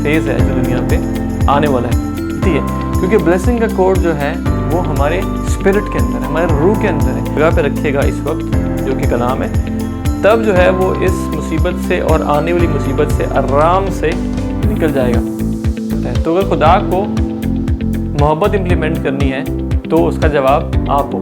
Phase है जो दुनिया पे आने वाला है, ठीक है। क्योंकि ब्लेसिंग का कोड जो है वो हमारे स्पिरिट के अंदर है, हमारे रूह के अंदर है, जगह पे रखेगा इस वक्त जो कि कलाम है, तब जो है वो इस मुसीबत से और आने वाली मुसीबत से आराम से निकल जाएगा। तो अगर खुदा को मोहब्बत इम्प्लीमेंट करनी है तो उसका जवाब आप हो,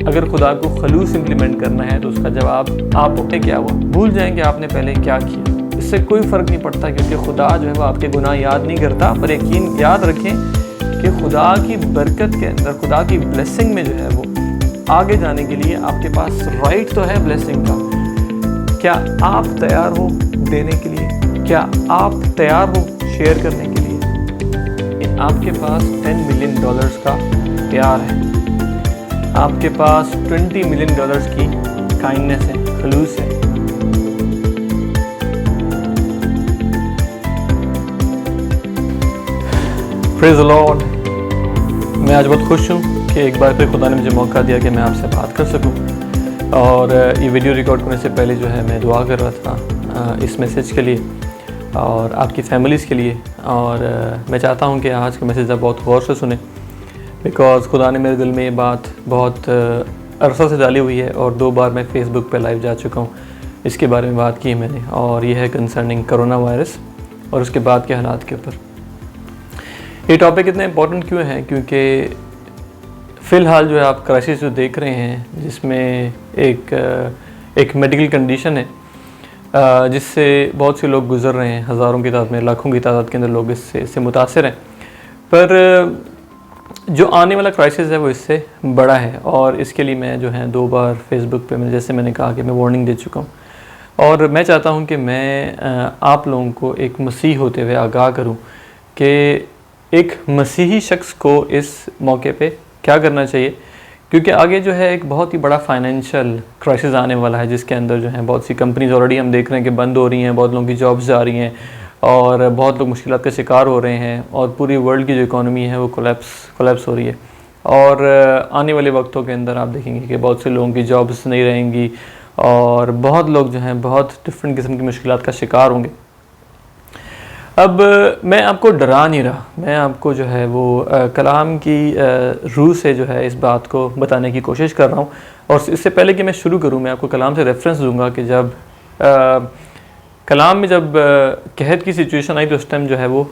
अगर खुदा को खलूस इम्प्लीमेंट करना है तो उसका जवाब आप हो। क्या हुआ, भूल जाएं कि आपने पहले क्या किया, इससे कोई फ़र्क नहीं पड़ता, क्योंकि खुदा जो है वो आपके गुनाह याद नहीं करता। पर यकीन याद रखें कि खुदा की बरकत के अंदर, खुदा की ब्लेसिंग में जो है वो आगे जाने के लिए आपके पास राइट तो है ब्लेसिंग का। क्या आप तैयार हो देने के लिए? क्या आप तैयार हो शेयर करने के लिए? आपके पास $10 मिलियन का प्यार है, आपके पास $20 मिलियन की काइंडनेस है, खलूस है। Praise the Lord. मैं आज बहुत खुश हूँ कि एक बार फिर खुदा ने मुझे मौका दिया कि मैं आपसे बात कर सकूँ। और ये वीडियो रिकॉर्ड करने से पहले जो है मैं दुआ कर रहा था इस मैसेज के लिए और आपकी फैमिलीज़ के लिए। और मैं चाहता हूँ कि आज का मैसेज आप बहुत गौर से सुने, बिकॉज़ खुदा ने मेरे दिल में ये बात बहुत अरसा से डाली हुई है। और 2 बार मैं फ़ेसबुक पे लाइव जा चुका हूँ, इसके बारे में बात की मैंने। और ये है कंसर्निंग कोरोना वायरस और उसके बाद के हालात के ऊपर। ये टॉपिक इतना इम्पोर्टेंट क्यों है? क्योंकि फ़िलहाल जो है आप क्राइसिस जो देख रहे हैं, जिसमें एक मेडिकल कंडीशन है जिससे बहुत से लोग गुज़र रहे हैं, हज़ारों की तादाद में, लाखों की तादाद के अंदर लोग इससे मुतासिर हैं। पर जो आने वाला क्राइसिस है वो इससे बड़ा है। और इसके लिए मैं जो है 2 बार फेसबुक पे जैसे मैंने कहा कि मैं वार्निंग दे चुका हूँ। और मैं चाहता हूँ कि मैं आप लोगों को एक मसीह होते हुए आगाह करूँ कि एक मसीही शख्स को इस मौके पे क्या करना चाहिए। क्योंकि आगे जो है एक बहुत ही बड़ा फाइनेंशियल क्राइसिस आने वाला है, जिसके अंदर जो है बहुत सी कंपनीज ऑलरेडी हम देख रहे हैं कि बंद हो रही हैं, बहुत लोगों की जॉब्स जा रही हैं और बहुत लोग मुश्किलात का शिकार हो रहे हैं। और पूरी वर्ल्ड की जो इकोनॉमी है वो कोलैप्स हो रही है। और आने वाले वक्तों के अंदर आप देखेंगे कि बहुत से लोगों की जॉब्स नहीं रहेंगी और बहुत लोग जो हैं बहुत डिफरेंट किस्म की मुश्किलात का शिकार होंगे। अब मैं आपको डरा नहीं रहा, मैं आपको जो है वो कलाम की रूह से जो है इस बात को बताने की कोशिश कर रहा हूँ। और इससे पहले कि मैं शुरू करूँ, मैं आपको कलाम से रेफरेंस दूंगा कि जब कलाम में जब कहत की सिचुएशन आई तो उस टाइम जो है वो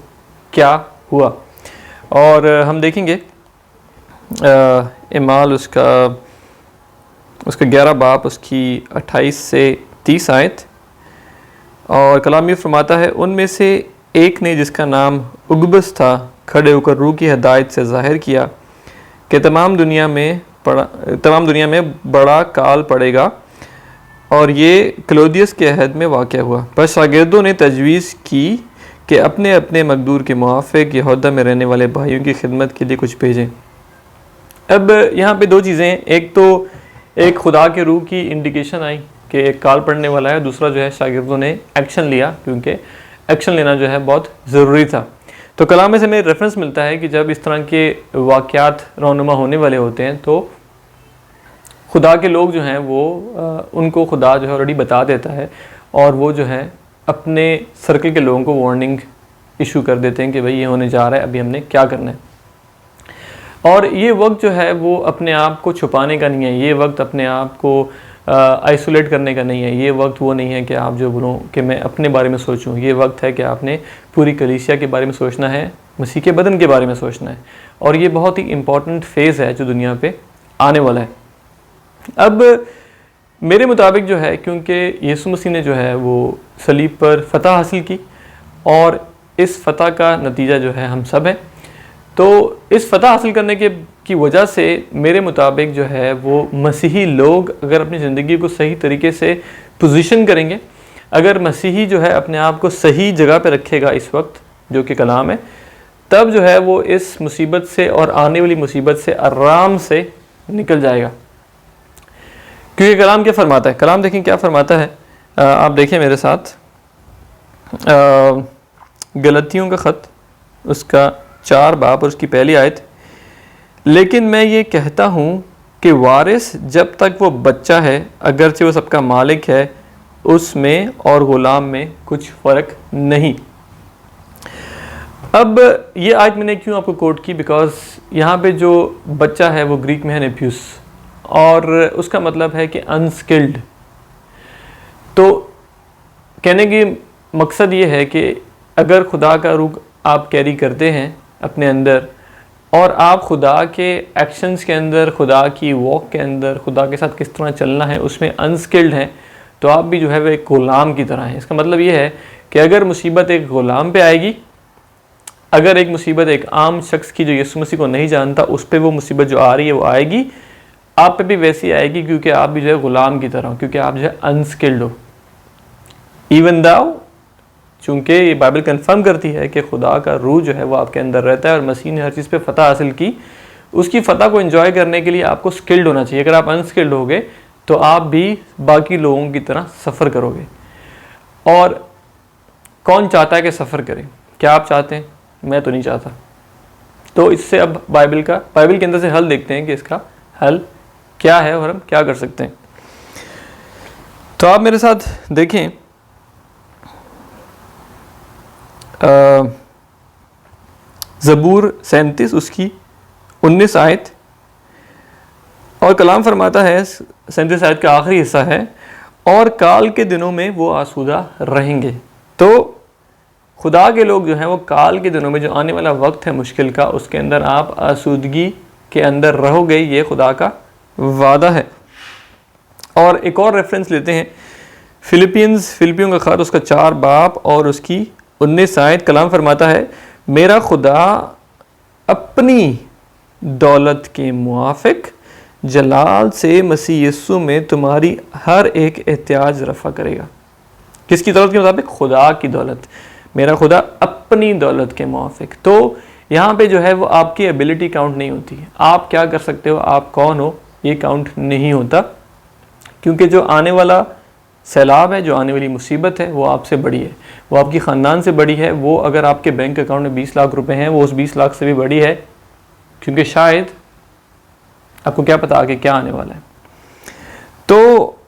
क्या हुआ। और हम देखेंगे इमाल उसका 11 बाब उसकी 28 से 30 आयत। और कलाम ये फरमाता है, उनमें से एक ने जिसका नाम उगबस था खड़े होकर रूह की हदायत से जाहिर किया कि तमाम दुनिया में बड़ा काल पड़ेगा। और ये क्लोदियस के अहद में वाक़या हुआ। पर शागिर्दों ने तजवीज़ की कि अपने अपने मकदूर के मुआफ़िक यहूदा में रहने वाले भाइयों की खिदमत के लिए कुछ भेजें। अब यहाँ पे 2 चीज़ें, एक तो एक खुदा के रूह की इंडिकेशन आई कि एक काल पड़ने वाला है, दूसरा जो है शागिर्दों ने एक्शन लिया, क्योंकि एक्शन लेना जो है बहुत ज़रूरी था। तो कलाम में से मेरे रेफरेंस मिलता है कि जब इस तरह के वाक़यात रौनुमा होने वाले होते हैं तो खुदा के लोग जो हैं वो उनको खुदा जो है ऑलरेडी बता देता है और वो जो है अपने सर्कल के लोगों को वार्निंग इशू कर देते हैं कि भाई ये होने जा रहा है, अभी हमने क्या करना है। और ये वक्त जो है वो अपने आप को छुपाने का नहीं है, ये वक्त अपने आप को आइसोलेट करने का नहीं है, ये वक्त वो नहीं है कि आप जो बोलो कि मैं अपने बारे में सोचूं। ये वक्त है कि आपने पूरी कलीसिया के बारे में सोचना है, मसीह के बदन के बारे में सोचना है। और ये बहुत ही इम्पॉर्टेंट फेज़ है जो दुनिया पे आने वाला है। अब मेरे मुताबिक जो है, क्योंकि यीशु मसीह ने जो है वो सलीब पर फ़तह हासिल की और इस फ़तह का नतीजा जो है हम सब हैं, तो इस फ़तह हासिल करने की वजह से मेरे मुताबिक जो है वो मसीही लोग अगर अपनी ज़िंदगी को सही तरीके से पोजीशन करेंगे, अगर मसीही जो है अपने आप को सही जगह पे रखेगा इस वक्त जो कि कलाम है, तब जो है वो इस मुसीबत से और आने वाली मुसीबत से आराम से निकल जाएगा। क्योंकि कलाम क्या फरमाता है, कलाम देखें क्या फरमाता है। आप देखें मेरे साथ गलतियों का ख़त उसका 4 बाब और उसकी पहली आयत। लेकिन मैं ये कहता हूँ कि वारिस जब तक वो बच्चा है, अगरचे वो सबका मालिक है, उसमें और ग़ुलाम में कुछ फ़र्क नहीं। अब ये आयत मैंने क्यों आपको कोट की, बिकॉज यहाँ पे जो बच्चा है वो ग्रीक में है नेफ्यूस, और उसका मतलब है कि अनस्किल्ड। तो कहने की मकसद ये है कि अगर खुदा का रूह आप कैरी करते हैं अपने अंदर, और आप खुदा के एक्शंस के अंदर, खुदा की वॉक के अंदर, खुदा के साथ किस तरह चलना है उसमें अनस्किल्ड हैं, तो आप भी जो है वो एक गुलाम की तरह हैं। इसका मतलब ये है कि अगर मुसीबत एक गुलाम पे आएगी, अगर एक मुसीबत एक आम शख्स की जो यीशु मसीह को नहीं जानता उस पर वो मुसीबत जो आ रही है वो आएगी, आप पे भी वैसी आएगी, क्योंकि आप भी जो है गुलाम की तरह हो, क्योंकि आप जो है अनस्किल्ड हो। इवन दाउ, चूँकि ये बाइबल कंफर्म करती है कि खुदा का रूह जो है वो आपके अंदर रहता है और मसीह ने हर चीज़ पे फतह हासिल की, उसकी फतह को एंजॉय करने के लिए आपको स्किल्ड होना चाहिए। अगर आप अनस्किल्ड होगे तो आप भी बाकी लोगों की तरह सफ़र करोगे। और कौन चाहता है कि सफ़र करें? क्या आप चाहते हैं? मैं तो नहीं चाहता। तो इससे अब बाइबल के अंदर से हल देखते हैं कि इसका हल क्या है और हम क्या कर सकते हैं। तो आप मेरे साथ देखें, ज़बूर 37 उसकी 19 आयत, और कलाम फरमाता है, 37 आयत का आखिरी हिस्सा है, और काल के दिनों में वो आसूदा रहेंगे। तो खुदा के लोग जो हैं वो काल के दिनों में, जो आने वाला वक्त है मुश्किल का, उसके अंदर आप आसूदगी के अंदर रहोगे, ये खुदा का वादा है। और एक और रेफरेंस लेते हैं, फिलिपियों का खत उसका 4 बाब और उसकी 19 आयत। कलाम फरमाता है, मेरा खुदा अपनी दौलत के मुआफिक जलाल से मसीह यीशु में तुम्हारी हर एक एहतियाज रफ़ा करेगा। किसकी दौलत के मुताबिक? खुदा की दौलत। मेरा खुदा अपनी दौलत के मुआफिक। तो यहाँ पे जो है वो आपकी एबिलिटी काउंट नहीं होती है, आप क्या कर सकते हो, आप कौन हो, ये काउंट नहीं होता, क्योंकि जो आने वाला सैलाब है, जो आने वाली मुसीबत है, वो आपसे बड़ी है, वो आपकी ख़ानदान से बड़ी है। वो अगर आपके बैंक अकाउंट में 20 लाख रुपए हैं, वो उस 20 लाख से भी बड़ी है, क्योंकि शायद आपको क्या पता आगे क्या आने वाला है। तो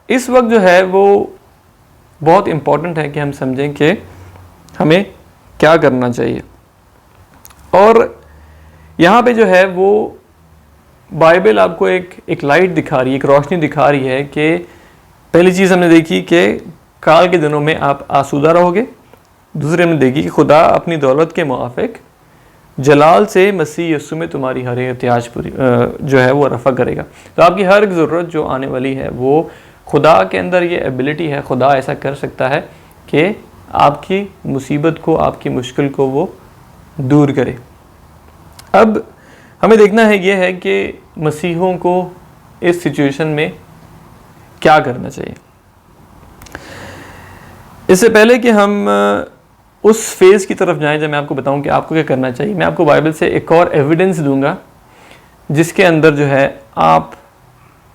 इस वक्त जो है वो बहुत इम्पॉर्टेंट है कि हम समझें कि हमें क्या करना चाहिए। और यहाँ पे जो है वो बाइबल आपको एक लाइट दिखा रही है, एक रोशनी दिखा रही है कि पहली चीज़ हमने देखी कि काल के दिनों में आप आसूदा रहोगे। दूसरी हमने देखी कि खुदा अपनी दौलत के मुआफिक जलाल से मसीह यीशु में तुम्हारी हर एहतियाज पूरी जो है वो रफ़ा करेगा। तो आपकी हर एक ज़रूरत जो आने वाली है वो खुदा के अंदर ये एबिलिटी है, खुदा ऐसा कर सकता है कि आपकी मुसीबत को, आपकी मुश्किल को वो दूर करे। अब हमें देखना है ये है कि मसीहों को इस सिचुएशन में क्या करना चाहिए। इससे पहले कि हम उस फेज़ की तरफ जाएं जब मैं आपको बताऊं कि आपको क्या करना चाहिए, मैं आपको बाइबल से एक और एविडेंस दूंगा जिसके अंदर जो है आप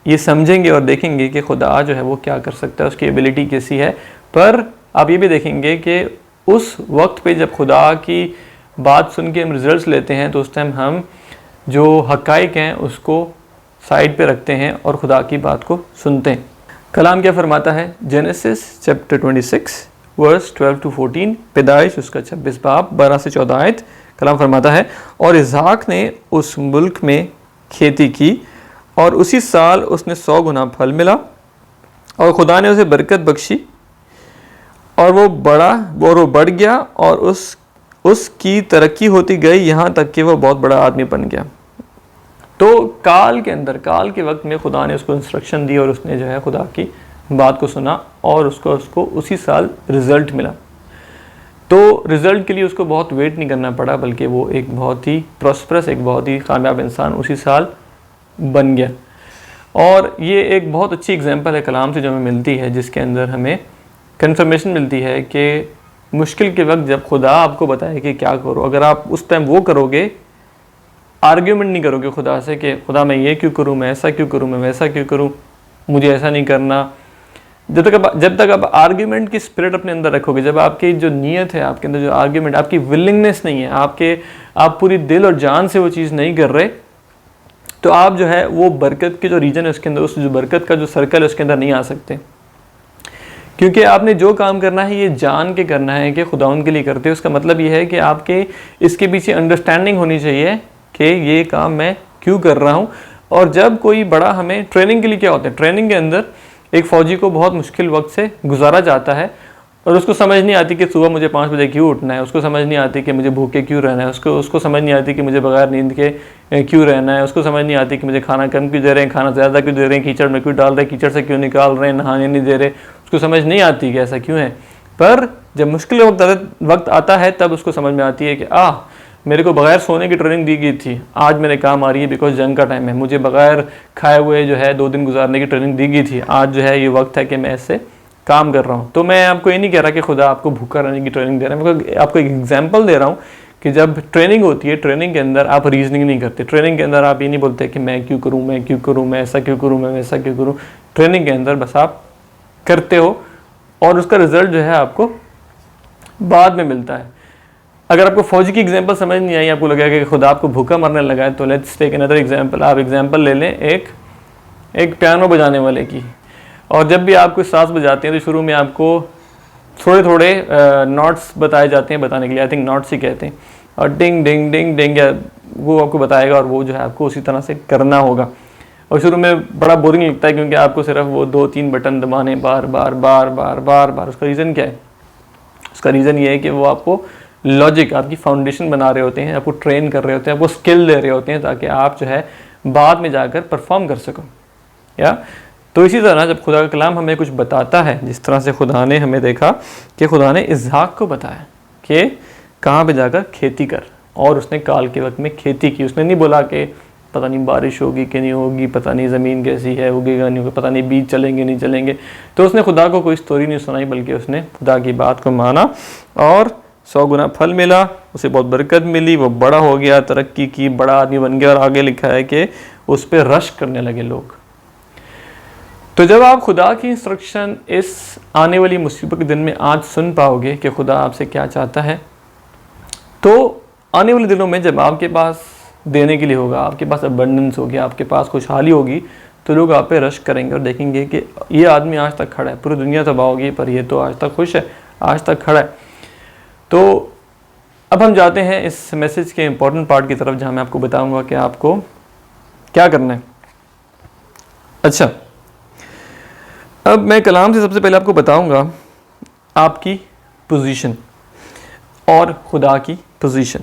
ये समझेंगे और देखेंगे कि खुदा जो है वो क्या कर सकता है, उसकी एबिलिटी कैसी है। पर आप ये भी देखेंगे कि उस वक्त पे जब खुदा की बात सुन के हम रिजल्ट्स लेते हैं तो उस टाइम हम जो हक़ाइक़ हैं उसको साइड पे रखते हैं और खुदा की बात को सुनते हैं। कलाम क्या फरमाता है? जेनेसिस चैप्टर 26 वर्स 12 to 14, पैदाइश उसका 26 बाब 12 से 14 आयत। कलाम फरमाता है, और इसहाक ने उस मुल्क में खेती की और उसी साल उसने 100 गुना फल मिला, और खुदा ने उसे बरकत बख्शी, और वो बढ़ गया, और उसकी तरक्की होती गई यहाँ तक कि वो बहुत बड़ा आदमी बन गया। तो काल के वक्त में खुदा ने उसको इंस्ट्रक्शन दी और उसने जो है खुदा की बात को सुना और उसको उसी साल रिज़ल्ट मिला। तो रिज़ल्ट के लिए उसको बहुत वेट नहीं करना पड़ा, बल्कि वो एक बहुत ही प्रॉस्परस, एक बहुत ही कामयाब इंसान उसी साल बन गया। और ये एक बहुत अच्छी एग्जांपल है कलाम से जो हमें मिलती है, जिसके अंदर हमें कंफर्मेशन मिलती है कि मुश्किल के वक्त जब खुदा आपको बताए कि क्या करो, अगर आप उस टाइम वो करोगे, आर्ग्यूमेंट नहीं करोगे खुदा से कि खुदा मैं ये क्यों करूँ, मैं ऐसा क्यों करूँ, मैं वैसा क्यों करूँ, मुझे ऐसा नहीं करना। जब तक आप आर्ग्यूमेंट की स्पिरिट अपने अंदर रखोगे, जब आपकी जो नीयत है, आपके अंदर जो आर्ग्यूमेंट, आपकी विलिंगनेस नहीं है, आप पूरी दिल और जान से वो चीज़ नहीं कर रहे, तो आप जो है वो बरकत के जो रीजन है उसके अंदर, उस जो बरकत का जो सर्कल है उसके अंदर नहीं आ सकते। क्योंकि आपने जो काम करना है ये जान के करना है कि खुदावंद के लिए करते हो। उसका मतलब ये है कि आपके इसके पीछे अंडरस्टैंडिंग होनी चाहिए कि ये काम मैं क्यों कर रहा हूँ। और जब कोई बड़ा हमें ट्रेनिंग के लिए क्या होता है, ट्रेनिंग के अंदर एक फ़ौजी को बहुत मुश्किल वक्त से गुजारा जाता है और उसको समझ नहीं आती कि सुबह मुझे 5 बजे क्यों उठना है, उसको समझ नहीं आती कि मुझे भूखे क्यों रहना है, उसको समझ नहीं आती कि मुझे बगैर नींद के क्यों रहना है, उसको समझ नहीं आती कि मुझे खाना कम क्यों दे रहे हैं, खाना ज़्यादा क्यों दे रहे हैं, कीचड़ में क्यों डाल रहे हैं, कीचड़ से क्यों निकाल रहे हैं, नहाने नहीं दे रहे, उसको समझ नहीं आती कि ऐसा क्यों है। पर जब मुश्किल वक्त आता है तब उसको समझ में आती है कि मेरे को बगैर सोने की ट्रेनिंग दी गई थी, आज मेरे काम आ रही है बिकॉज जंग का टाइम है। मुझे बगैर खाए हुए जो है 2 दिन गुजारने की ट्रेनिंग दी गई थी, आज जो है ये वक्त है कि मैं इससे काम कर रहा हूँ। तो मैं आपको ये नहीं कह रहा कि खुदा आपको भूखा रहने की ट्रेनिंग दे रहा है, मैं आपको एक एग्जांपल दे रहा हूँ कि जब ट्रेनिंग होती है, ट्रेनिंग के अंदर आप रीजनिंग नहीं करते। ट्रेनिंग के अंदर आप ये नहीं बोलते कि मैं क्यों करूँ, मैं क्यों करूँ, मैं ऐसा क्यों करूँ, मैं वैसा क्यों करूँ। ट्रेनिंग के अंदर बस आप करते हो और उसका रिजल्ट जो है आपको बाद में मिलता है। अगर आपको फौजी की एग्जांपल समझ नहीं आई, आपको लगा कि खुदा आपको भूखा मरने लगा है, तो लेट्स टेक अनदर एग्जांपल। आप एग्जांपल ले लें एक पियानो बजाने वाले की। और जब भी आप कोई साज बजाते हैं तो शुरू में आपको थोड़े थोड़े नोट्स बताए जाते हैं बताने के लिए, आई थिंक नोट्स ही कहते हैं, और डिंग डिंग डिंग डिंग वो आपको बताएगा और वो जो है आपको उसी तरह से करना होगा। और शुरू में बड़ा बोरिंग लगता है क्योंकि आपको सिर्फ वो 2-3 बटन दबाने बार बार बार बार बार बार। उसका रीज़न क्या है? उसका रीज़न ये है कि वो आपको लॉजिक, आपकी फाउंडेशन बना रहे होते हैं, आपको ट्रेन कर रहे होते हैं, आपको स्किल दे रहे होते हैं ताकि आप जो है बाद में जाकर परफॉर्म कर सको। या तो इसी तरह जब खुदा का कलाम हमें कुछ बताता है, जिस तरह से खुदा ने हमें देखा कि खुदा ने इसहाक को बताया कि कहाँ पे जाकर खेती कर, और उसने काल के वक्त में खेती की। उसने नहीं बोला कि पता नहीं बारिश होगी कि नहीं होगी, पता नहीं ज़मीन कैसी है, उगेगा नहीं होगा, पता नहीं बीज चलेंगे नहीं चलेंगे। तो उसने खुदा को कोई स्टोरी नहीं सुनाई, बल्कि उसने खुदा की बात को माना और 100 गुना फल मिला, उसे बहुत बरकत मिली, वो बड़ा हो गया, तरक्की की, बड़ा आदमी बन गया। और आगे लिखा है कि उस पर रश करने लगे लोग। तो जब आप खुदा की इंस्ट्रक्शन इस आने वाली मुसीबत के दिन में आज सुन पाओगे कि खुदा आपसे क्या चाहता है, तो आने वाले दिनों में जब आपके पास देने के लिए होगा, आपके पास अबंडेंस होगी, आपके पास खुशहाली होगी, तो लोग आप पे रश करेंगे और देखेंगे कि ये आदमी आज तक खड़ा है। पूरी दुनिया तबाह होगी पर ये तो आज तक खुश है, आज तक खड़ा है। तो अब हम जाते हैं इस मैसेज के इम्पोर्टेंट पार्ट की तरफ, जहाँ मैं आपको बताऊंगा कि आपको क्या करना है। अच्छा, अब मैं कलाम से सबसे पहले आपको बताऊंगा आपकी पोजीशन और खुदा की पोजीशन।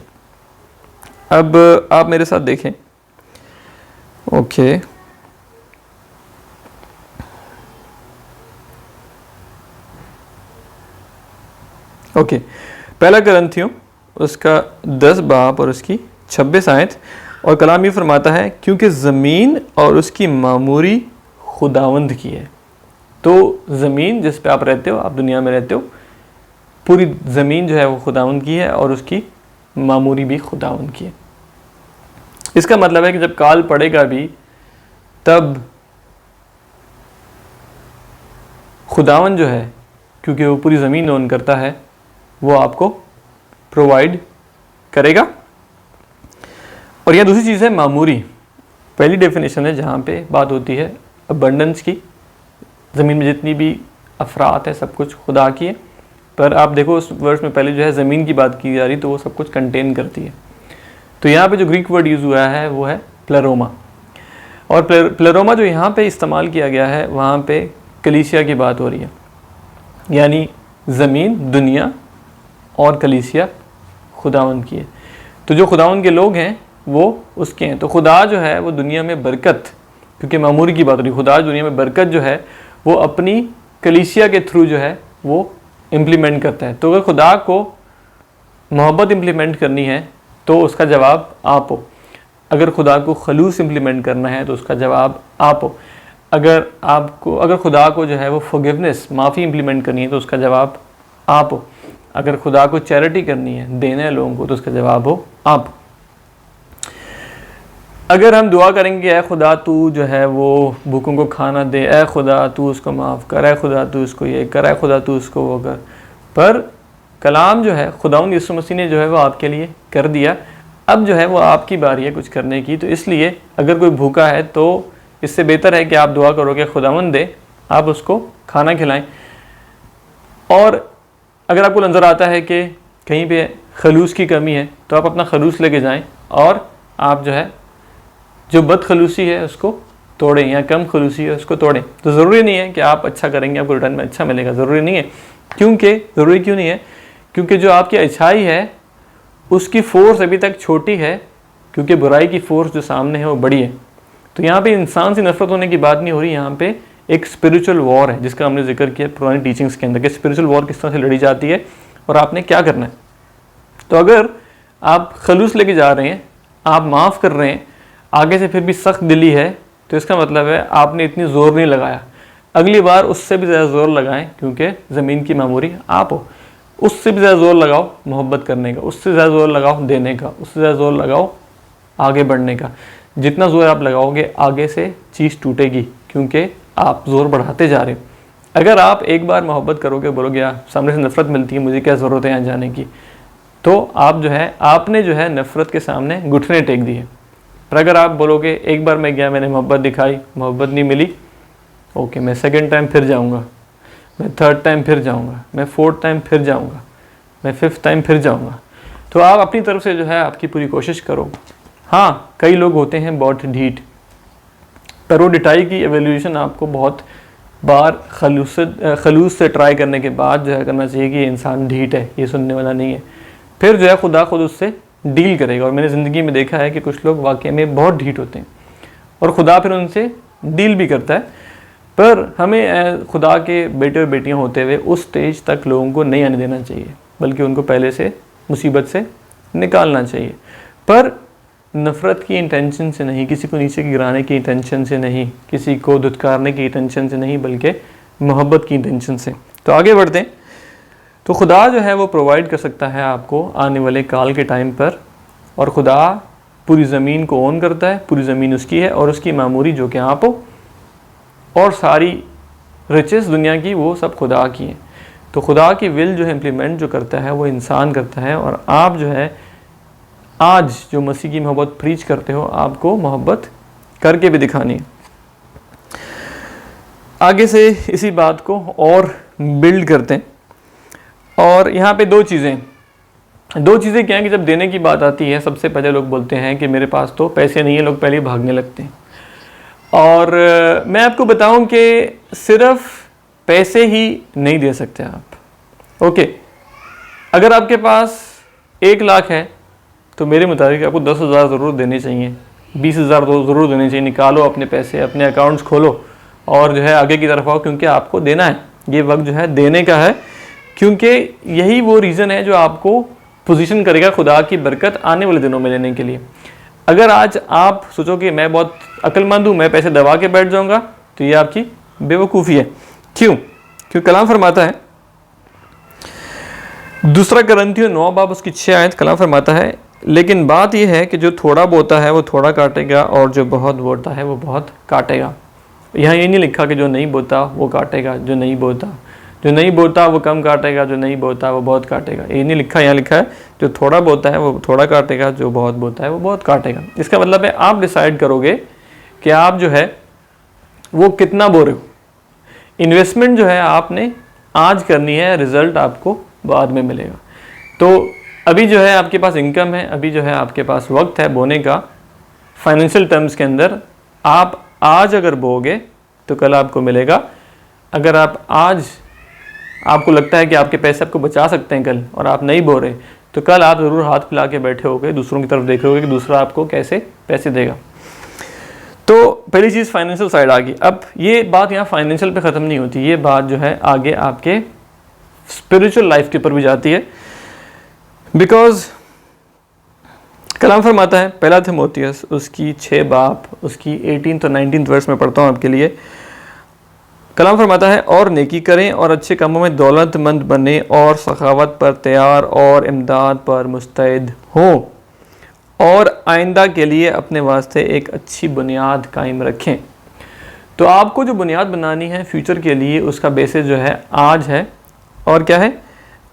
अब आप मेरे साथ देखें। ओके, पहला करंथियों उसका 10 बाब और उसकी 26 आयत, और कलाम ये फरमाता है क्योंकि ज़मीन और उसकी मामूरी खुदावंद की है। तो ज़मीन जिस पे आप रहते हो, आप दुनिया में रहते हो, पूरी ज़मीन जो है वो खुदावंद की है और उसकी मामूरी भी खुदावंद की है। इसका मतलब है कि जब काल पड़ेगा भी तब खुदावंद जो है, क्योंकि वो पूरी ज़मीन ओन करता है, वो आपको प्रोवाइड करेगा। और यह दूसरी चीज़ है मामूरी। पहली डेफिनेशन है जहाँ पे बात होती है अबंडेंस की, ज़मीन में जितनी भी अफरात है सब कुछ खुदा की है। पर आप देखो उस वर्ष में पहले जो है ज़मीन की बात की जा रही, तो वो सब कुछ कंटेन करती है। तो यहाँ पे जो ग्रीक वर्ड यूज़ हुआ है वो है प्लेरोमा, और प्लेरोमा जो यहाँ पे इस्तेमाल किया गया है वहाँ पे कलीसिया की बात हो रही है, यानी ज़मीन, दुनिया और कलीसिया खुदावंद की है। तो जो खुदावंद के लोग हैं वो उसके हैं। तो खुदा जो है वो दुनिया में बरकत, क्योंकि मामूरी की बात हो रही, खुदा दुनिया में बरकत जो है वो अपनी कलीसिया के थ्रू जो है वो इम्प्लीमेंट करता है। तो अगर खुदा को मोहब्बत इम्प्लीमेंट करनी है तो उसका जवाब आप हो। अगर खुदा को खलूस इम्प्लीमेंट करना है तो उसका जवाब आप हो। अगर खुदा को जो है वो फॉरगिवनेस, माफ़ी इम्प्लीमेंट करनी है तो उसका जवाब आप हो। अगर खुदा को चैरिटी करनी है, देना है लोगों को, तो उसका जवाब हो आप। अगर हम दुआ करेंगे ऐ खुदा तू जो है वो भूखों को खाना दे, ऐ खुदा तू उसको माफ़ कर, ऐ खुदा तू उसको ये कर, ऐ खुदा तू उसको वो कर, पर कलाम जो है खुदावंद यीशु मसीह ने जो है वो आपके लिए कर दिया। अब जो है वो आपकी बारी है कुछ करने की। तो इसलिए अगर कोई भूखा है तो इससे बेहतर है कि आप दुआ करो कि खुदावंद दे, आप उसको खाना खिलाएं। और अगर आपको नज़र आता है कि कहीं पे खलूस की कमी है तो आप अपना खलूस लेके जाएं और आप जो है जो बदखलूसी है उसको तोड़ें या कम खलूसी है उसको तोड़ें। तो ज़रूरी नहीं है कि आप अच्छा करेंगे आपको रिटर्न में अच्छा मिलेगा, ज़रूरी नहीं है। ज़रूरी क्यों नहीं है? क्योंकि जो आपकी अच्छाई है उसकी फ़ोर्स अभी तक छोटी है, क्योंकि बुराई की फ़ोर्स जो सामने है वो बड़ी है। तो यहाँ पे इंसान से नफरत होने की बात नहीं हो रही, यहाँ पे एक स्पिरिचुअल वॉर है जिसका हमने जिक्र किया पुरानी टीचिंग्स के अंदर कि स्पिरिचुअल वॉर किस तरह से लड़ी जाती है और आपने क्या करना है। तो अगर आप खलूस लेके जा रहे हैं, आप माफ़ कर रहे हैं, आगे से फिर भी सख्त दिली है, तो इसका मतलब है आपने इतनी ज़ोर नहीं लगाया। अगली बार उससे भी ज़्यादा ज़ोर लगाएं, क्योंकि ज़मीन की मामूरी आप हो। उससे भी ज़्यादा ज़ोर लगाओ मोहब्बत करने का, उससे ज़्यादा ज़ोर लगाओ देने का, उससे ज़्यादा ज़ोर लगाओ आगे बढ़ने का। जितना ज़ोर आप लगाओगे आगे से चीज़ टूटेगी, क्योंकि आप ज़ोर बढ़ाते जा रहे हो। अगर आप एक बार मोहब्बत करोगे, बोलोगे यार सामने से नफ़रत मिलती है, मुझे क्या ज़रूरत है यहाँ जाने की, तो आप जो है आपने जो है नफ़रत के सामने घुटने टेक दिए। पर अगर आप बोलोगे एक बार मैं गया, मैंने मोहब्बत दिखाई, मोहब्बत नहीं मिली, ओके मैं सेकंड टाइम फिर जाऊंगा, मैं थर्ड टाइम फिर जाऊंगा, मैं फोर्थ टाइम फिर जाऊंगा, मैं फिफ्थ टाइम फिर जाऊंगा। तो आप अपनी तरफ से जो है आपकी पूरी कोशिश करो। हाँ, कई लोग होते हैं बहुत ढीठ, पर वो डिटाई की एवेल्यूशन आपको बहुत बार खलूस से ट्राई करने के बाद जो है करना चाहिए कि ये इंसान ढीठ है, ये सुनने वाला नहीं है। फिर जो है खुदा खुद उससे डील करेगा। और मैंने ज़िंदगी में देखा है कि कुछ लोग वाकई में बहुत ढीठ होते हैं और खुदा फिर उनसे डील भी करता है। पर हमें खुदा के बेटे और बेटियां होते हुए उस स्टेज तक लोगों को नहीं आने देना चाहिए, बल्कि उनको पहले से मुसीबत से निकालना चाहिए। पर नफ़रत की इंटेंशन से नहीं, किसी को नीचे गिराने की इंटेंशन से नहीं, किसी को धुतकारने की इंटेंशन से नहीं, बल्कि मोहब्बत की इंटेंशन से। तो आगे बढ़ते हैं। तो खुदा जो है वो प्रोवाइड कर सकता है आपको आने वाले काल के टाइम पर, और खुदा पूरी ज़मीन को ओन करता है, पूरी ज़मीन उसकी है और उसकी मामूरी जो कि आप हो, और सारी रिचेस दुनिया की वो सब खुदा की हैं। तो खुदा की विल जो है इम्प्लीमेंट जो करता है वो इंसान करता है। और आप जो है आज जो मसीह की मोहब्बत प्रीच करते हो, आपको मोहब्बत करके भी दिखानी है। आगे से इसी बात को और बिल्ड करते हैं। और यहाँ पे दो चीज़ें क्या हैं कि जब देने की बात आती है, सबसे पहले लोग बोलते हैं कि मेरे पास तो पैसे नहीं है, लोग पहले ही भागने लगते हैं। और मैं आपको बताऊं कि सिर्फ पैसे ही नहीं दे सकते आप। ओके, अगर आपके पास 1 लाख है तो मेरे मुताबिक आपको 10,000 ज़रूर देने चाहिए, 20,000 तो ज़रूर देने चाहिए। निकालो अपने पैसे, अपने अकाउंट्स खोलो और जो है आगे की तरफ आओ, क्योंकि आपको देना है। ये वक्त जो है देने का है, क्योंकि यही वो रीज़न है जो आपको पोजीशन करेगा खुदा की बरकत आने वाले दिनों में लेने के लिए। अगर आज आप सोचो कि मैं बहुत अक्लमंद हूँ, मैं पैसे दबा के बैठ जाऊँगा, तो ये आपकी बेवकूफ़ी है। क्यों कलाम फरमाता है, दूसरा करंथियों 9 बाब उसकी 6 आयत, कलाम फरमाता है, लेकिन बात यह है कि जो थोड़ा बोता है वो थोड़ा काटेगा और जो बहुत बोता है वो बहुत काटेगा। यहाँ ये नहीं लिखा कि जो नहीं बोता वो काटेगा, जो नहीं बोता वो कम काटेगा, जो नहीं बोता वो बहुत काटेगा। ये नहीं लिखा, यहाँ लिखा है जो थोड़ा बोता है वो थोड़ा काटेगा, जो बहुत बोता है वो बहुत काटेगा। इसका मतलब है आप डिसाइड करोगे कि आप जो है वो कितना बो रहे हो। इन्वेस्टमेंट जो है आपने आज करनी है, रिजल्ट आपको बाद में मिलेगा। तो अभी जो है आपके पास इनकम है, अभी जो है आपके पास वक्त है बोने का। फाइनेंशियल टर्म्स के अंदर आप आज अगर बोगे तो कल आपको मिलेगा। अगर आप आज आपको लगता है कि आपके पैसे आपको बचा सकते हैं कल, और आप नहीं बो रहे, तो कल आप ज़रूर हाथ फैला के बैठे होगे, दूसरों की तरफ देख रहे होगे कि दूसरा आपको कैसे पैसे देगा। तो पहली चीज़ फाइनेंशियल साइड आ गई। अब ये बात यहाँ फाइनेंशियल पे ख़त्म नहीं होती, ये बात जो है आगे आपके स्पिरिचुअल लाइफ के ऊपर भी जाती है। बिकॉज कलाम फरमाता है, पहला थिमोथियस उसकी 6 बाब उसकी 18 और 19 वर्स में पढ़ता हूँ आपके लिए। कलाम फरमाता है, और नेकी करें और अच्छे कामों में दौलतमंद बने और सखावत पर तैयार और इमदाद पर मुस्तैद हों, और आइंदा के लिए अपने वास्ते एक अच्छी बुनियाद कायम रखें। तो आपको जो बुनियाद बनानी है फ्यूचर के लिए, उसका बेसिस जो है आज है। और क्या है?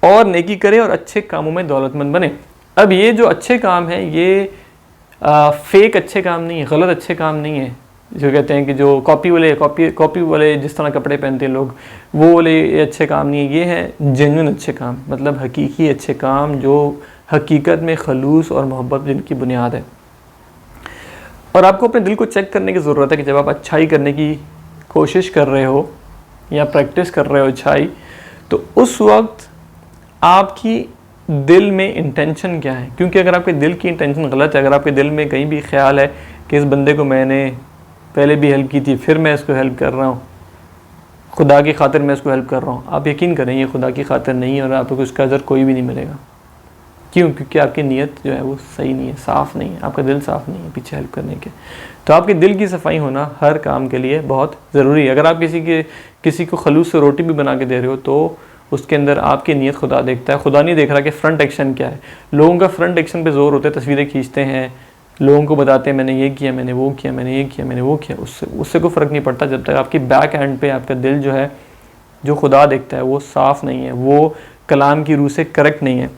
और नेकी करें और अच्छे कामों में दौलतमंद बने। अब ये जो अच्छे काम है, ये फेक अच्छे काम नहीं है, गलत अच्छे काम नहीं है। जो कहते हैं कि जो कॉपी वाले जिस तरह कपड़े पहनते हैं लोग, वो वाले ये अच्छे काम नहीं है। ये हैं जेन्युइन अच्छे काम, मतलब हकीकी अच्छे काम जो हकीकत में खलूस और मोहब्बत जिनकी बुनियाद है। और आपको अपने दिल को चेक करने की ज़रूरत है कि जब आप अच्छाई करने की कोशिश कर रहे हो या प्रैक्टिस कर रहे हो अच्छाई, तो उस वक्त आपकी दिल में इंटेंशन क्या है। क्योंकि अगर आपके दिल की इंटेंशन गलत है, अगर आपके दिल में कहीं भी ख्याल है कि इस बंदे को मैंने पहले भी हेल्प की थी, फिर मैं इसको हेल्प कर रहा हूँ, खुदा की खातिर मैं इसको हेल्प कर रहा हूँ, आप यकीन करें ये खुदा की खातिर नहीं है और आपको उसका अजर कोई भी नहीं मिलेगा। क्यों? क्योंकि आपकी नीयत जो है वो सही नहीं है, साफ़ नहीं है, आपका दिल साफ़ नहीं है पीछे हेल्प करने के। तो आपके दिल की सफाई होना हर काम के लिए बहुत ज़रूरी है। अगर आप किसी को खलूस से रोटी भी बना के दे रहे हो तो उसके अंदर आपकी नीयत खुदा देखता है। खुदा नहीं देख रहा कि फ्रंट एक्शन क्या है। लोगों का फ्रंट एक्शन पे जोर होता है, तस्वीरें खींचते हैं, लोगों को बताते हैं मैंने ये किया, मैंने वो किया, मैंने ये किया, मैंने वो किया। उससे कोई फ़र्क नहीं पड़ता जब तक आपकी बैक एंड पे आपका दिल जो है, जो खुदा देखता है, वो साफ़ नहीं है, वो कलाम की रूह से करेक्ट नहीं है।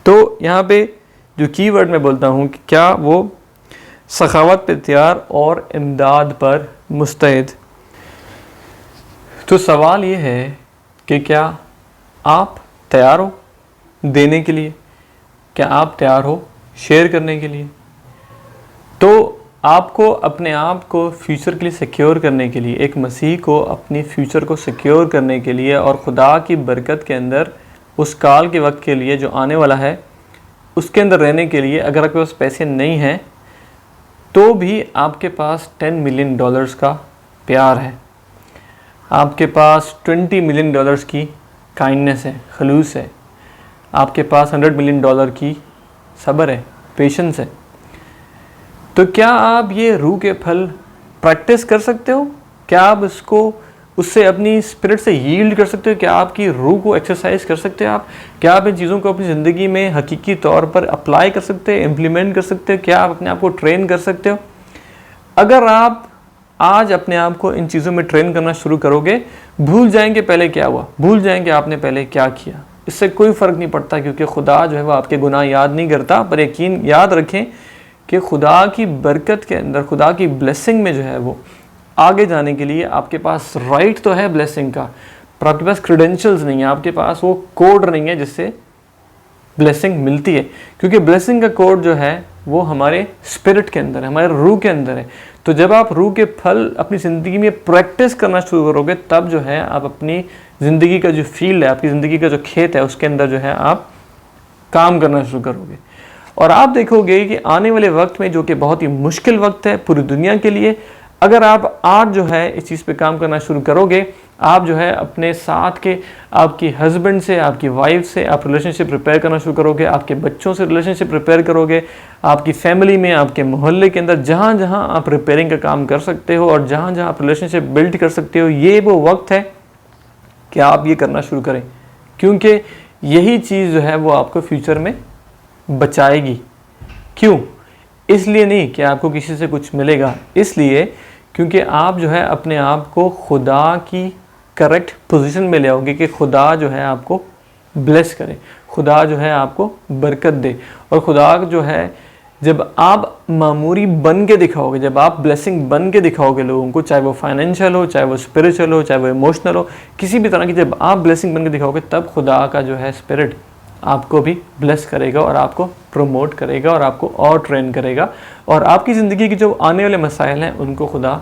तो यहाँ पे जो कीवर्ड मैं बोलता हूँ कि क्या वो सखावत पे तैयार और इमदाद पर मुस्तैद। तो सवाल ये है कि क्या आप तैयार हो देने के लिए? क्या आप तैयार हो शेयर करने के लिए? तो आपको अपने आप को फ्यूचर के लिए सिक्योर करने के लिए, एक मसीह को अपनी फ्यूचर को सिक्योर करने के लिए और खुदा की बरकत के अंदर उस काल के वक्त के लिए जो आने वाला है उसके अंदर रहने के लिए, अगर आपके पास पैसे नहीं हैं तो भी आपके पास $10 मिलियन का प्यार है, आपके पास $20 मिलियन की काइंडनेस है, खलूस है, आपके पास $100 मिलियन की सब्र है, पेशेंस है। तो क्या आप ये रूह के फल प्रैक्टिस कर सकते हो? क्या आप उससे अपनी स्पिरिट से यील्ड कर सकते हो? क्या आपकी रूह को एक्सरसाइज कर सकते हो आप? क्या आप इन चीज़ों को अपनी ज़िंदगी में हकीकी तौर पर अप्लाई कर सकते हो, इम्प्लीमेंट कर सकते हो? क्या आप अपने आप को ट्रेन कर सकते हो? अगर आप आज अपने आप को इन चीज़ों में ट्रेन करना शुरू करोगे, भूल जाएंगे पहले क्या हुआ, भूल जाएंगे आपने पहले क्या किया। इससे कोई फ़र्क नहीं पड़ता, क्योंकि खुदा जो है वो आपके गुनाह याद नहीं करता। पर यकीन याद रखें कि खुदा की बरकत के अंदर, खुदा की ब्लेसिंग में जो है वो आगे जाने के लिए आपके पास राइट तो है ब्लेसिंग का, पर आपके पास क्रेडेंशियल्स नहीं है, आपके पास वो कोड नहीं है जिससे ब्लेसिंग मिलती है। क्योंकि ब्लेसिंग का कोड जो है वो हमारे स्पिरिट के अंदर है, हमारे रूह के अंदर है। तो जब आप रूह के फल अपनी ज़िंदगी में प्रैक्टिस करना शुरू करोगे, तब जो है आप अपनी ज़िंदगी का जो फील्ड है, आपकी ज़िंदगी का जो खेत है, उसके अंदर जो है आप काम करना शुरू करोगे। और आप देखोगे कि आने वाले वक्त में, जो कि बहुत ही मुश्किल वक्त है पूरी दुनिया के लिए, अगर आप आज जो है इस चीज़ पे काम करना शुरू करोगे, आप जो है अपने साथ के आपकी हस्बैंड से, आपकी वाइफ से आप रिलेशनशिप रिपेयर करना शुरू करोगे, आपके बच्चों से रिलेशनशिप रिपेयर करोगे, आपकी फैमिली में, आपके मोहल्ले के अंदर जहाँ जहाँ आप रिपेयरिंग का काम कर सकते हो और जहाँ जहाँ आप रिलेशनशिप बिल्ड कर सकते हो, ये वो वक्त है कि आप ये करना शुरू करें। क्योंकि यही चीज़ जो है वो आपको फ्यूचर में बचाएगी। क्यों? इसलिए नहीं कि आपको किसी से कुछ मिलेगा, इसलिए क्योंकि आप जो है अपने आप को खुदा की करेक्ट पोजीशन में ले आओगे कि खुदा जो है आपको ब्लेस करे, खुदा जो है आपको बरकत दे। और खुदा जो है, जब आप मामूरी बन के दिखाओगे, जब आप ब्लेसिंग बन के दिखाओगे लोगों को, चाहे वो फाइनेंशियल हो, चाहे वो स्पिरिचुअल हो, चाहे वो इमोशनल हो, किसी भी तरह की जब आप ब्लेसिंग बन के दिखाओगे, तब खुदा का जो है स्पिरिट आपको भी ब्लेस करेगा और आपको प्रमोट करेगा और आपको और ट्रेन करेगा। और आपकी ज़िंदगी की जो आने वाले मसाइल हैं उनको खुदा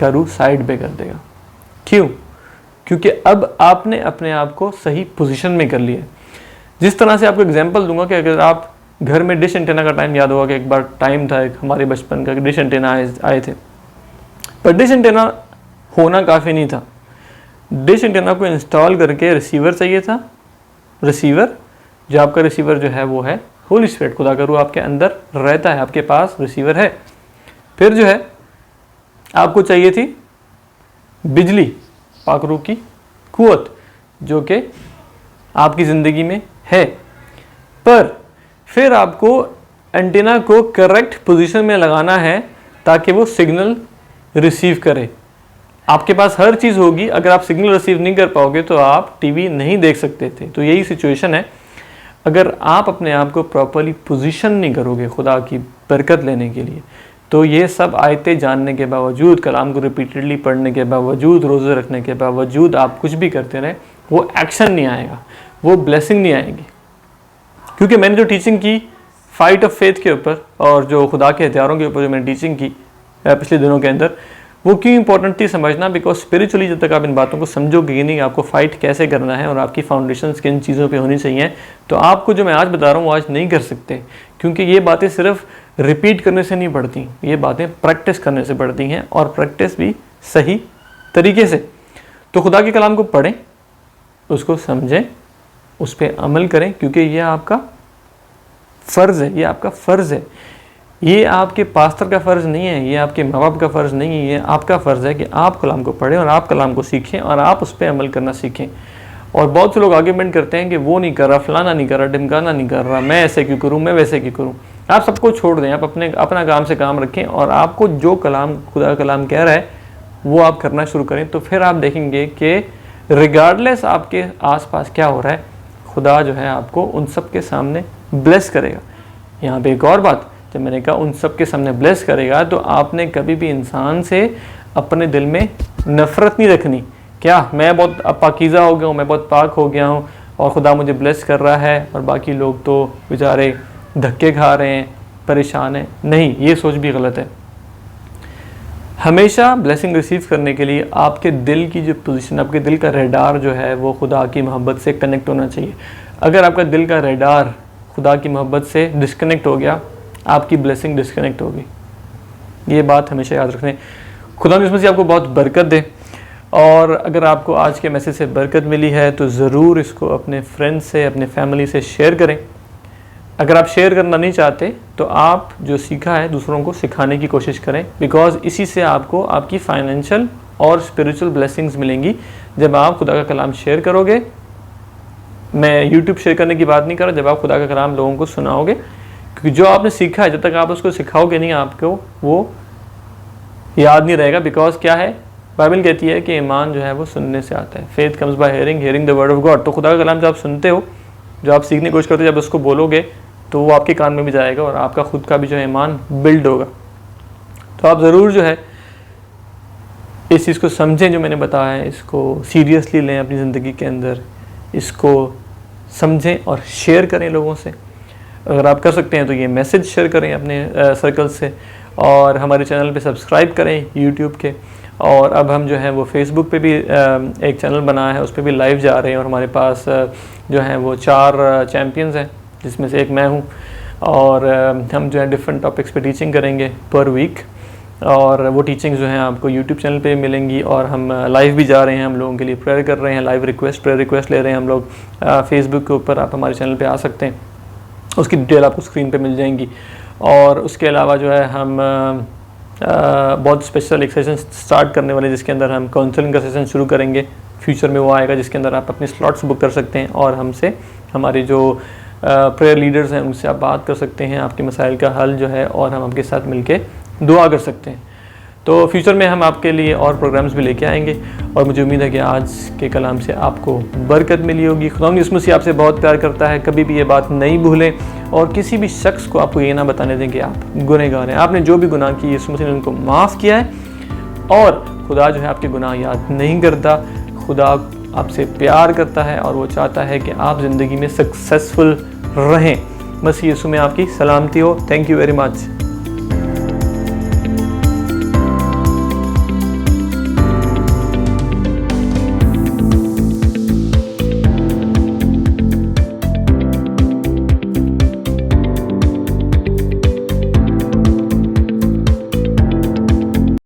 का रूह साइड पे कर देगा। क्यों? क्योंकि अब आपने अपने आप को सही पोजीशन में कर लिया। जिस तरह से आपको एग्जांपल दूंगा कि अगर आप घर में डिश एंटेना का टाइम याद होगा कि एक बार टाइम था एक हमारे बचपन का, डिश एंटेना आए थे, पर डिश एंटेना होना काफ़ी नहीं था। डिश एंटेना को इंस्टॉल करके रिसीवर चाहिए था। रिसीवर, जो आपका रिसीवर जो है वो है होली स्पिरिट, खुदा का रूह आपके अंदर रहता है, आपके पास रिसीवर है। फिर जो है आपको चाहिए थी बिजली, पाक रूह की कुव्वत, जो कि आपकी ज़िंदगी में है। पर फिर आपको एंटीना को करेक्ट पोजीशन में लगाना है ताकि वो सिग्नल रिसीव करे। आपके पास हर चीज़ होगी, अगर आप सिग्नल रिसीव नहीं कर पाओगे तो आप टीवी नहीं देख सकते थे। तो यही सिचुएशन है, अगर आप अपने आप को प्रॉपर्ली पोजीशन नहीं करोगे खुदा की बरकत लेने के लिए, तो ये सब आयतें जानने के बावजूद, कलाम को रिपीटेडली पढ़ने के बावजूद, रोज़े रखने के बावजूद आप कुछ भी करते रहे, वो एक्शन नहीं आएगा, वो ब्लेसिंग नहीं आएगी। क्योंकि मैंने जो टीचिंग की फाइट ऑफ फेथ के ऊपर और जो खुदा के हथियारों के ऊपर जो मैंने टीचिंग की पिछले दिनों के अंदर, वो क्यों इंपॉर्टेंट थी समझना, बिकॉज स्पिरिचुअली जब तक आप इन बातों को समझोगे ही नहीं, आपको फाइट कैसे करना है और आपकी फाउंडेशंस किन चीज़ों पे होनी चाहिए, तो आपको जो मैं आज बता रहा हूँ वो आज नहीं कर सकते। क्योंकि ये बातें सिर्फ रिपीट करने से नहीं बढ़ती, ये बातें प्रैक्टिस करने से बढ़ती हैं, और प्रैक्टिस भी सही तरीके से। तो खुदा के कलाम को पढ़ें, उसको समझें, उस पर अमल करें, क्योंकि ये आपका फ़र्ज़ है, ये आपका फ़र्ज़ है। ये आपके पास्टर का फ़र्ज़ नहीं है, ये आपके माँ बाप का फ़र्ज़ नहीं है, ये आपका फ़र्ज़ है कि आप कलाम को पढ़ें और आप कलाम को सीखें और आप उस पर अमल करना सीखें। और बहुत से लोग आर्ग्यूमेंट करते हैं कि वो नहीं कर रहा, फलाना नहीं कर रहा, ढिमकाना नहीं कर रहा, मैं ऐसे क्यों करूँ, मैं वैसे क्यों करूँ। आप सबको छोड़ दें, आप अपना काम से काम रखें, और आपको जो कलाम, खुदा का कलाम कह रहा है वो आप करना शुरू करें। तो फिर आप देखेंगे कि रिगार्डलेस आपके आसपास क्या हो रहा है, खुदा जो है आपको उन सब के सामने ब्लेस करेगा। यहाँ पे एक और बात, जब मैंने कहा उन सब के सामने ब्लेस करेगा, तो आपने कभी भी इंसान से अपने दिल में नफ़रत नहीं रखनी। क्या मैं बहुत पाकीज़ा हो गया हूँ, मैं बहुत पाक हो गया हूँ और खुदा मुझे ब्लेस कर रहा है और बाकी लोग तो बेचारे धक्के खा रहे हैं, परेशान हैं। नहीं, ये सोच भी गलत है। हमेशा ब्लेसिंग रिसीव करने के लिए आपके दिल की जो पोजीशन, आपके दिल का रेडार जो है वो खुदा की मोहब्बत से कनेक्ट होना चाहिए। अगर आपका दिल का रेडार खुदा की मोहब्बत से डिस्कनेक्ट हो गया, आपकी ब्लेसिंग डिस्कनेक्ट होगी। ये बात हमेशा याद रखें। खुदा इसमें से आपको बहुत बरकत दे। और अगर आपको आज के मैसेज से बरकत मिली है तो ज़रूर इसको अपने फ्रेंड्स से, अपने फैमिली से शेयर करें। अगर आप शेयर करना नहीं चाहते तो आप जो सीखा है दूसरों को सिखाने की कोशिश करें, बिकॉज इसी से आपको आपकी फाइनेंशियल और स्पिरिचुअल ब्लेसिंग्स मिलेंगी जब आप खुदा का कलाम शेयर करोगे। मैं YouTube शेयर करने की बात नहीं कर रहा, जब आप खुदा का कलाम लोगों को सुनाओगे, क्योंकि जो आपने सीखा है जब तक आप उसको सिखाओगे नहीं, आपको वो याद नहीं रहेगा। बिकॉज क्या है, बाइबल कहती है कि ईमान जो है वो सुनने से आता है। Faith comes by hearing, hearing the word of God. तो खुदा का कलाम जब आप सुनते हो, जो आप सीखने की कोशिश करते हो, जब उसको बोलोगे तो वो आपके कान में भी जाएगा और आपका खुद का भी जो है ईमान बिल्ड होगा। तो आप ज़रूर जो है इस चीज़ को समझें, जो मैंने बताया है, इसको सीरियसली लें अपनी ज़िंदगी के अंदर, इसको समझें और शेयर करें लोगों से। अगर आप कर सकते हैं तो ये मैसेज शेयर करें अपने सर्कल से, और हमारे चैनल पे सब्सक्राइब करें YouTube के। और अब हम जो है वो फेसबुक पे भी एक चैनल बनाया है, उस पर भी लाइव जा रहे हैं, और हमारे पास जो है वो 4 चैम्पियंस हैं, जिसमें से एक मैं हूँ। और हम जो है डिफरेंट टॉपिक्स पे टीचिंग करेंगे पर वीक, और वो टीचिंग्स जो हैं आपको YouTube चैनल पे मिलेंगी। और हम लाइव भी जा रहे हैं, हम लोगों के लिए प्रेयर कर रहे हैं, लाइव रिक्वेस्ट, प्रेयर रिक्वेस्ट ले रहे हैं हम लोग फेसबुक के ऊपर। आप हमारे चैनल पे आ सकते हैं, उसकी डिटेल आपको स्क्रीन पे मिल जाएंगी। और उसके अलावा जो है हम बहुत स्पेशल एक सेशन स्टार्ट करने वाले, जिसके अंदर हम काउंसलिंग का सेशन शुरू करेंगे। फ्यूचर में वो आएगा, जिसके अंदर आप अपने स्लॉट्स बुक कर सकते हैं और हमसे, हमारे जो प्रेयर लीडर्स हैं उनसे आप बात कर सकते हैं, आपके मसाइल का हल जो है, और हम आपके साथ मिलके दुआ कर सकते हैं। तो फ्यूचर में हम आपके लिए और प्रोग्राम्स भी लेके आएंगे, और मुझे उम्मीद है कि आज के कलाम से आपको बरकत मिली होगी। खुदा यीशु मसीह आपसे बहुत प्यार करता है, कभी भी ये बात नहीं भूलें, और किसी भी शख्स को आपको ये ना बताने दें कि आप गुनहगार हैं। आपने जो भी गुनाह किए यीशु मसीह ने उनको माफ़ किया है, और खुदा जो है आपके गुनाह याद नहीं करता। खुदा आपसे प्यार करता है और वो चाहता है कि आप ज़िंदगी में सक्सेसफुल रहें। मसीह यीशु में आपकी सलामती हो। Thank you very much.